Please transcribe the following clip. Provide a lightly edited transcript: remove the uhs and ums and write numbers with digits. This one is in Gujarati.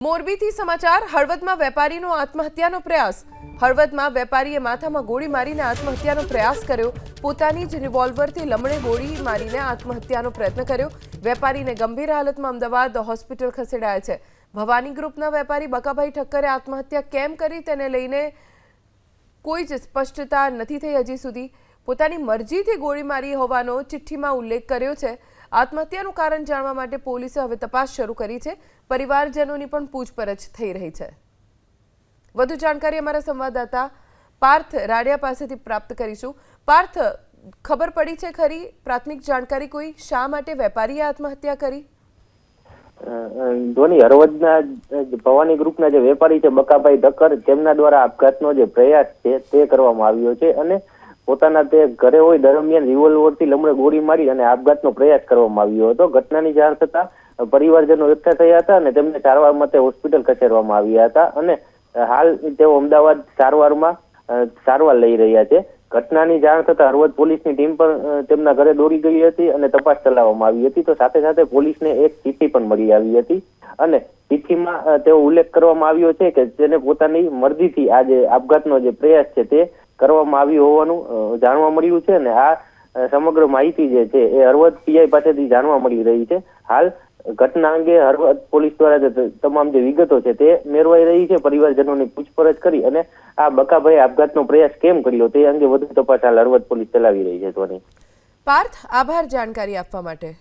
મોરબીથી સમાચાર હળવદમાં વેપારીનો આત્મહત્યાનો પ્રયાસ હળવદમાં વેપારીએ માથામાં ગોળી મારીને આત્મહત્યાનો પ્રયાસ કર્યો પોતાની જ રિવોલ્વરથી લમણે ગોળી મારીને આત્મહત્યાનો પ્રયત્ન કર્યો વેપારીને ગંભીર હાલતમાં અમદાવાદ હોસ્પિટલ ખસેડાયા છે ભવાની ગ્રુપના વેપારી બકાભાઈ ઠક્કરે આત્મહત્યા કેમ કરી તેને લઈને કોઈ જ સ્પષ્ટતા નથી થઈ હજી સુધી પોતાની મરજીથી ગોળી મારી હોવાનો ચિઠ્ઠીમાં ઉલ્લેખ કર્યો છે આત્મહત્યાનું કારણ જાણવા માટે પોલીસે હવે તપાસ શરૂ કરી છે પરિવારજનોની પણ પૂછપરછ થઈ રહી છે વધુ જાણકારી અમારા સંવાદદાતા પાર્થ રાડિયા પાસેથી પ્રાપ્ત કરીશું પાર્થ ખબર પડી છે ખરી પ્રાથમિક જાણકારી કોઈ શા માટે વેપારીએ આત્મહત્યા કરી ધોની હળવદના ભવાની ગ્રુપના જે વેપારી છે બકાભાઈ ઠક્કર તેમના દ્વારા આપઘાતનો જે પ્રયાસ છે તે કરવામાં આવ્યો છે અને પોતાના તે ઘરે હોય દરમિયાન રિવોલ્વરથી લમણે ગોળી મારી અને આપઘાતનો પ્રયાસ કરવામાં આવ્યો હતો ઘટનાની જાણ થતા પરિવારજનો એકઠા થયા હતા અને તેમને સારવાર માટે હોસ્પિટલ ખસેડવામાં આવ્યા હતા અને હાલ તેઓ અમદાવાદ સારવાર લઈ રહ્યા છે ઘટનાની જાણ થતા હળવદ પોલીસની ટીમ પણ તેમના ઘરે દોડી ગઈ હતી અને તપાસ ચલાવવામાં આવી હતી તો સાથે સાથે પોલીસને એક ચિઠ્ઠી પણ મળી આવી હતી અને ચિઠ્ઠીમાં તેવો ઉલ્લેખ કરવામાં આવ્યો છે કે તેને પોતાની મરજીથી આ જે આપઘાતનો જે પ્રયાસ છે તે કરવામાં આવ્યું હોવાનું જાણવા મળ્યું છે અને આ સમગ્ર માહિતી જે છે એ હળવદ પીઆઈ પાસેથી જાણવા મળી રહી છે હાલ ઘટના અંગે હળવદ પોલીસ દ્વારા તમામ જે વિગતો છે તે મેળવાઈ રહી છે પરિવારજનોની પૂછપરછ કરી અને આ બકાભાઈ આપઘાતનો પ્રયાસ કેમ કર્યો તે અંગે વધુ તપાસ હાલ હળવદ પોલીસ ચલાવી રહી છે ધોની પાર્થ આભાર જાણકારી આપવા માટે